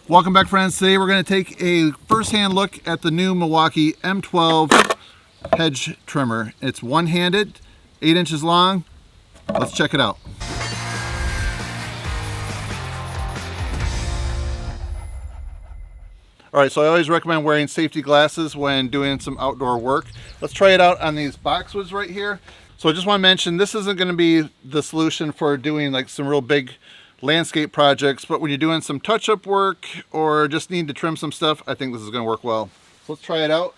Welcome back, friends. Today we're going to take a first-hand look at the new Milwaukee M12 Hedge Trimmer. It's one-handed, 8 inches long. Let's check it out. All right, so I always recommend wearing safety glasses when doing some outdoor work. Let's try it out on these Boxwoods right here. So I just want to mention, this isn't going to be the solution for doing like some real big landscape projects, but when you're doing some touch-up work or just need to trim some stuff, I think this is going to work well. So let's try it out.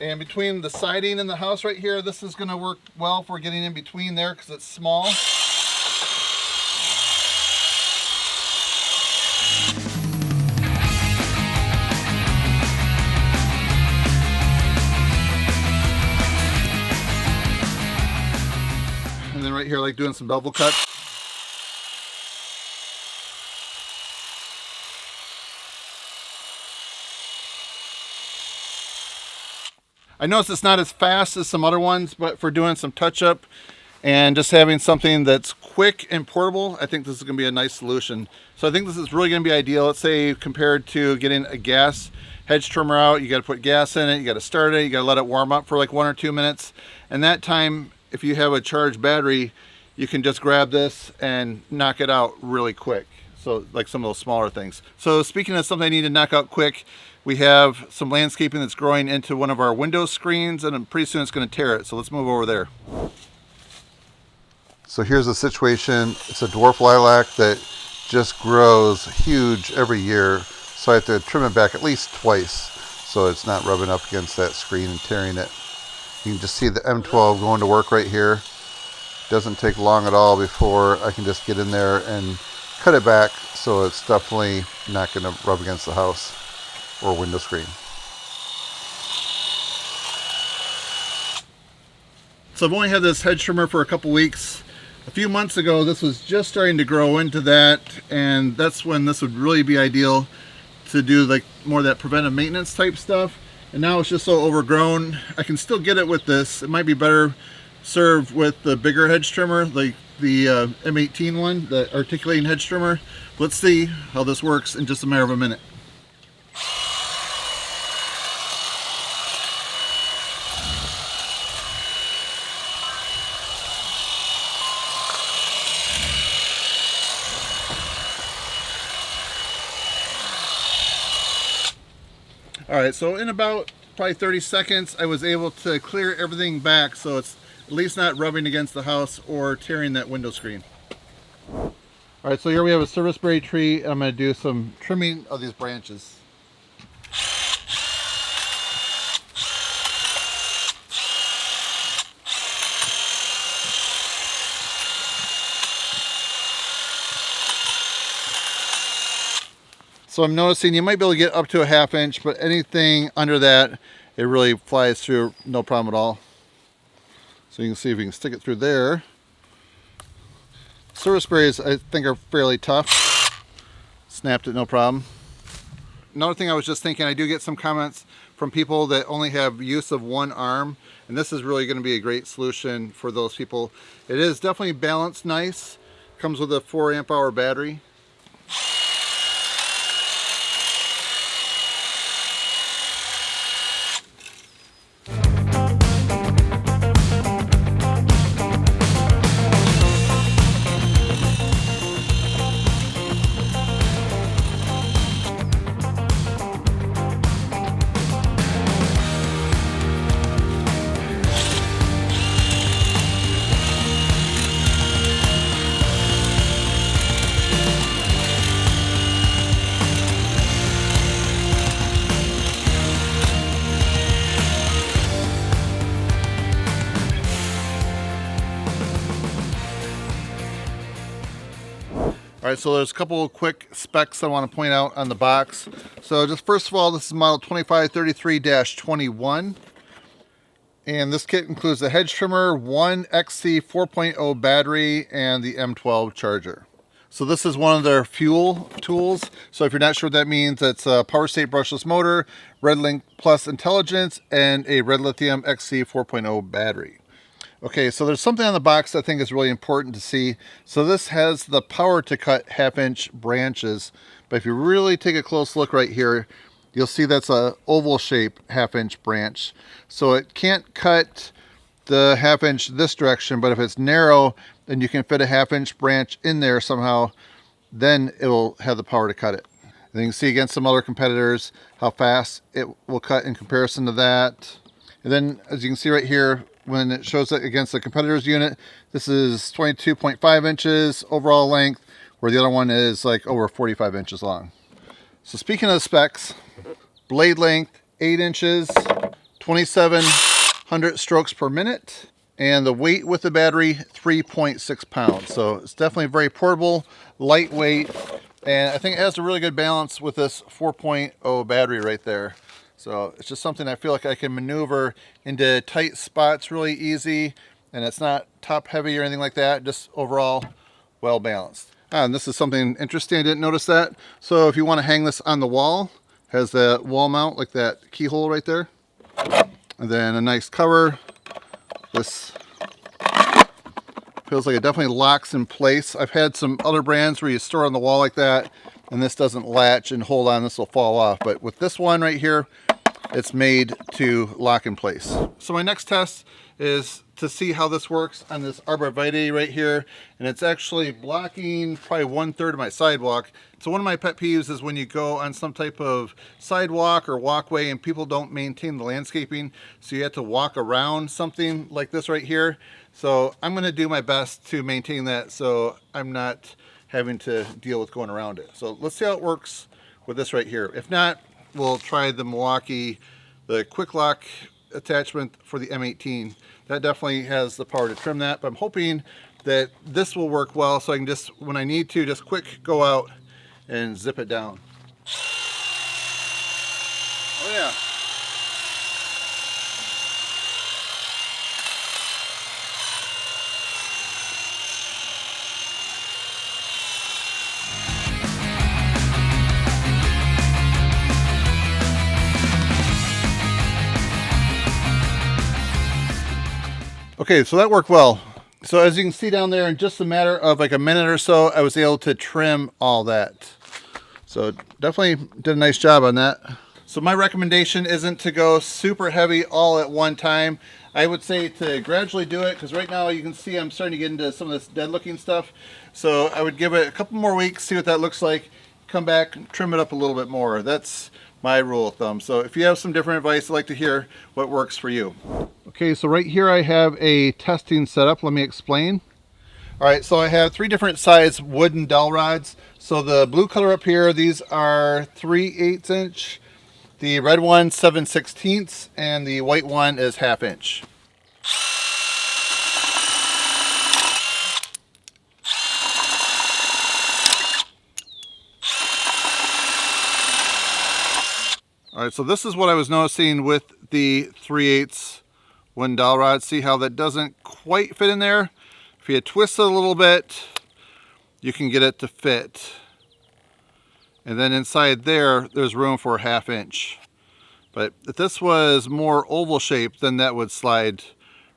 And between the siding and the house right here, this is going to work well for getting in between there because it's small. And then right here, like doing some bevel cuts. I noticed it's not as fast as some other ones, but for doing some touch-up and just having something that's quick and portable, I think this is going to be a nice solution. So I think this is really going to be ideal. Let's say compared to getting a gas hedge trimmer out, you got to put gas in it, you got to start it, you got to let it warm up for like 1 or 2 minutes. And that time, if you have a charged battery, you can just grab this and knock it out really quick. So like some of those smaller things. So speaking of something I need to knock out quick, we have some landscaping that's growing into one of our window screens, and pretty soon it's going to tear it. So let's move over there. So here's the situation. It's a dwarf lilac that just grows huge every year. So I have to trim it back at least twice so it's not rubbing up against that screen and tearing it. You can just see the M12 going to work right here. Doesn't take long at all before I can just get in there and cut it back so it's definitely not going to rub against the house or window screen. So I've only had this hedge trimmer for a couple weeks. A few months ago, this was just starting to grow into that, and that's when this would really be ideal to do like more of that preventive maintenance type stuff. And now it's just so overgrown. I can still get it with this. It might be better served with the bigger hedge trimmer, like the M18 one, the articulating hedge trimmer. Let's see how this works in just a matter of a minute. Alright, so in about probably 30 seconds, I was able to clear everything back so it's at least not rubbing against the house or tearing that window screen. Alright, so here we have a Serviceberry tree, and I'm going to do some trimming of these branches. So I'm noticing you might be able to get up to a 1/2 inch, but anything under that, it really flies through, no problem at all. So you can see if you can stick it through there. Serviceberries, I think, are fairly tough. Snapped it, no problem. Another thing I was just thinking, I do get some comments from people that only have use of one arm, and this is really going to be a great solution for those people. It is definitely balanced nice. Comes with a 4 amp hour battery. Alright, so there's a couple of quick specs I want to point out on the box. So just first of all, this is model 2533-21. And this kit includes the hedge trimmer, one XC 4.0 battery, and the M12 charger. So this is one of their fuel tools. So if you're not sure what that means, it's a power state brushless motor, RedLink Plus intelligence, and a Red Lithium XC 4.0 battery. Okay, so there's something on the box I think is really important to see. So this has the power to cut 1/2-inch branches, but if you really take a close look right here, you'll see that's a oval shape 1/2-inch branch. So it can't cut the 1/2 inch this direction, but if it's narrow and you can fit a 1/2-inch branch in there somehow, then it will have the power to cut it. And you can see against some other competitors how fast it will cut in comparison to that. And then as you can see right here, when it shows it against the competitor's unit, this is 22.5 inches overall length, where the other one is like over 45 inches long. So speaking of specs, blade length 8 inches, 2,700 strokes per minute, and the weight with the battery 3.6 pounds. So it's definitely very portable, lightweight, and I think it has a really good balance with this 4.0 battery right there. So it's just something I feel like I can maneuver into tight spots really easy, and it's not top heavy or anything like that, just overall well balanced. And this is something interesting, I didn't notice that. So if you want to hang this on the wall, it has the wall mount like that keyhole right there. And then a nice cover. This feels like it definitely locks in place. I've had some other brands where you store on the wall like that, and this doesn't latch and hold on, this will fall off. But with this one right here, it's made to lock in place. So my next test is to see how this works on this Arborvitae right here, and it's actually blocking probably 1/3 of my sidewalk. So one of my pet peeves is when you go on some type of sidewalk or walkway and people don't maintain the landscaping, so you have to walk around something like this right here. So I'm going to do my best to maintain that so I'm not having to deal with going around it. So let's see how it works with this right here. If not, we'll try the Milwaukee, the quick lock attachment for the M18. That definitely has the power to trim that, but I'm hoping that this will work well so I can just, when I need to, just quick go out and zip it down. Oh yeah. Okay, so that worked well. So as you can see down there, in just a matter of like a minute or so, I was able to trim all that. So definitely did a nice job on that. So my recommendation isn't to go super heavy all at one time. I would say to gradually do it, because right now you can see I'm starting to get into some of this dead looking stuff. So I would give it a couple more weeks, see what that looks like, come back and trim it up a little bit more. That's my rule of thumb. So if you have some different advice, I'd like to hear what works for you. Okay, so right here I have a testing setup. Let me explain. All right, so I have 3 different size wooden dowel rods. So the blue color up here, these are 3/8 inch. The red one 7/16, and the white one is 1/2 inch. All right, so this is what I was noticing with the 3/8 wooden dowel rod. See how that doesn't quite fit in there? If you twist it a little bit, you can get it to fit. And then inside there, there's room for 1/2 inch. But if this was more oval shaped, then that would slide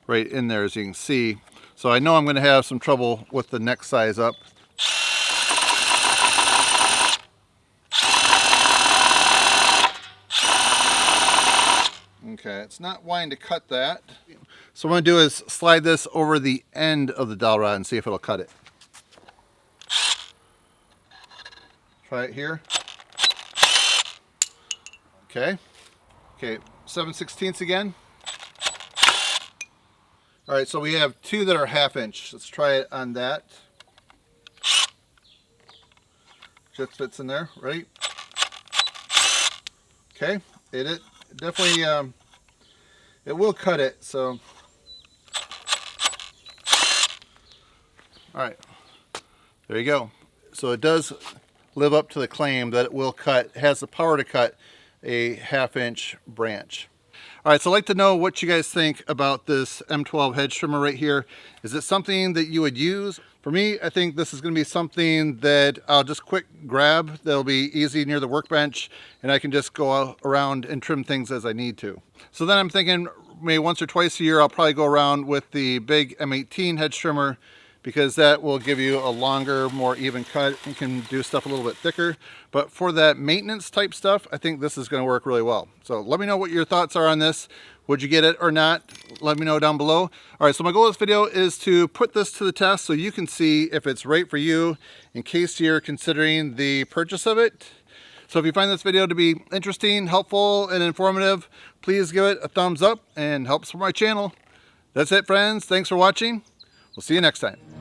right in there, as you can see. So I know I'm going to have some trouble with the next size up. Okay, it's not wanting to cut that. So what I'm going to do is slide this over the end of the dowel rod and see if it'll cut it. Try it here. Okay. Okay, 7/16 again. All right, so we have 2 that are 1/2 inch. Let's try it on that. Just fits in there, right? Okay, it definitely, it will cut it, so. All right, there you go. So it does live up to the claim that it will cut, has the power to cut a 1/2 inch branch. All right, so I'd like to know what you guys think about this M12 hedge trimmer right here. Is it something that you would use? For me, I think this is going to be something that I'll just quick grab. That'll be easy near the workbench, and I can just go around and trim things as I need to. So then I'm thinking maybe once or twice a year, I'll probably go around with the big M18 hedge trimmer, because that will give you a longer, more even cut. You can do stuff a little bit thicker. But for that maintenance type stuff, I think this is going to work really well. So let me know what your thoughts are on this. Would you get it or not? Let me know down below. All right, so my goal of this video is to put this to the test so you can see if it's right for you in case you're considering the purchase of it. So if you find this video to be interesting, helpful, and informative, please give it a thumbs up and help support my channel. That's it, friends. Thanks for watching. We'll see you next time.